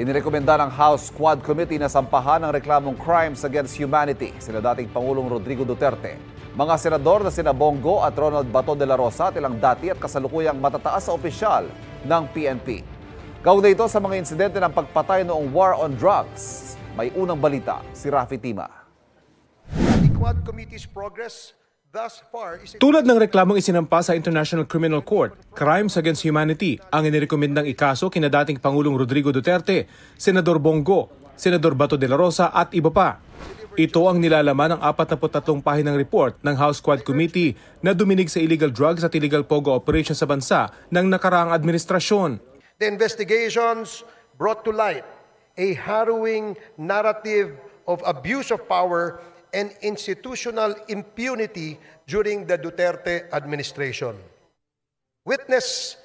Inirekomenda ng House Quad Committee na sampahan ng reklamong crimes against humanity sina dating Pangulong Rodrigo Duterte, mga senador na sina Bongo at Ronald Bato de la Rosa at ilang dati at kasalukuyang matataas sa opisyal ng PNP. Kaugnay ito sa mga insidente ng pagpatay noong war on drugs. May unang balita si Rafi Tima. The Quad Committee's progress thus far is... Tulad ng reklamong isinampa sa International Criminal Court, crimes against humanity ang inirekomendang ikaso kina dating Pangulong Rodrigo Duterte, Senador Bongo, Senador Bato de la Rosa at iba pa. Ito ang nilalaman ng 43 pahinang report ng House Quad Committee na duminig sa illegal drugs at illegal pogo operations sa bansa ng nakaraang administrasyon. The investigations brought to light a harrowing narrative of abuse of power and institutional impunity during the Duterte administration. Witness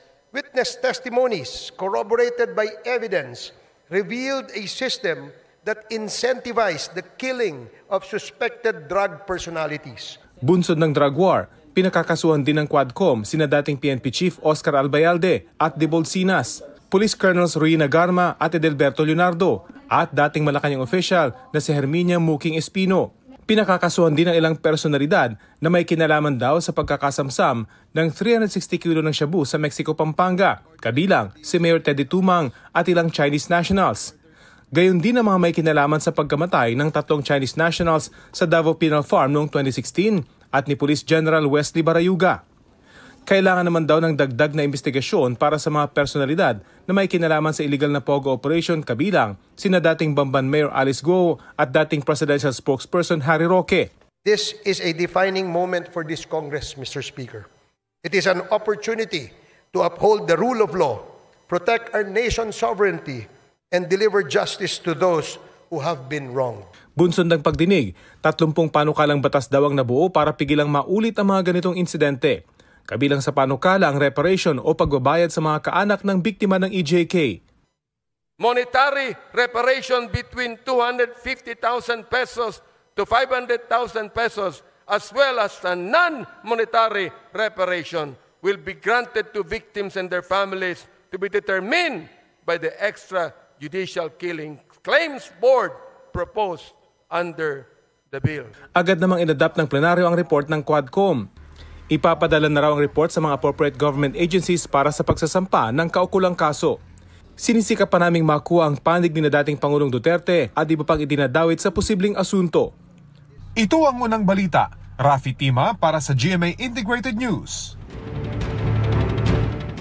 testimonies corroborated by evidence revealed a system that incentivized the killing of suspected drug personalities. Bunsod ng drug war, pinakakasuhan din ng Quadcom sina dating PNP Chief Oscar Albayalde at De Bolsinas, Police Colonels Ruina Garma at Edelberto Leonardo at dating Malacanang official na si Herminia Muking Espino. Pinakakasuhan din ng ilang personalidad na may kinalaman daw sa pagkakasamsam ng 360 kilo ng shabu sa Mexico, Pampanga, kabilang si Mayor Teddy Tumang at ilang Chinese nationals. Gayon din ang mga may kinalaman sa pagkamatay ng 3 Chinese nationals sa Davao Penal Farm noong 2016 at ni Police General Wesley Barayuga. Kailangan naman daw ng dagdag na investigasyon para sa mga personalidad na may kinalaman sa illegal na pogo operation kabilang sina dating Bamban Mayor Alice Go at dating Presidential Spokesperson Harry Roque. This is a defining moment for this Congress, Mr. Speaker. It is an opportunity to uphold the rule of law, protect our nation's sovereignty, and deliver justice to those who have been wronged. Bunsod ng pagdinig, 30 panukalang batas daw ang nabuo para pigilang maulit ang mga ganitong insidente. Kabilang sa panukala ang reparation o pagbabayad sa mga kaanak ng biktima ng EJK. Monetary reparation between 250,000 pesos to 500,000 pesos as well as a non-monetary reparation will be granted to victims and their families to be determined by the extrajudicial killing claims board proposed under the bill. Agad namang inadapt ng plenaryo ang report ng Quadcom. Ipapadala na raw ang report sa mga appropriate government agencies para sa pagsasampa ng kaukulang kaso. Sinisika pa naming makuha ang panig ni dating Pangulong Duterte at iba pang idinadawit sa posibleng asunto. Ito ang unang balita. Rafi Tima para sa GMA Integrated News.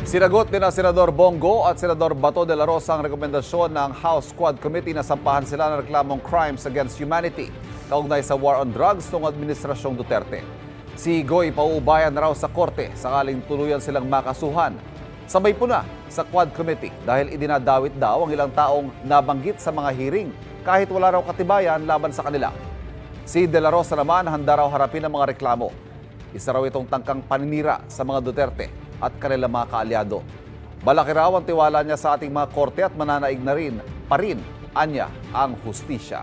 Sinagot ni Senador Bongo at Senador Bato de la Rosa ang rekomendasyon ng House Quad Committee na sampahan sila ng reklamong crimes against humanity kaugnay sa war on drugs noong Administrasyong Duterte. Si Goy pauubayan na raw sa korte sakaling tuluyan silang makasuhan. Sabay po na sa Quad Committee dahil idinadawit daw ang ilang taong nabanggit sa mga hearing kahit wala raw katibayan laban sa kanila. Si De La Rosa naman handa raw harapin ang mga reklamo. Isa raw itong tangkang paninira sa mga Duterte at kanilang mga kaalyado. Malaki raw ang tiwala niya sa ating mga korte at mananaig na rin pa rin anya ang hustisya.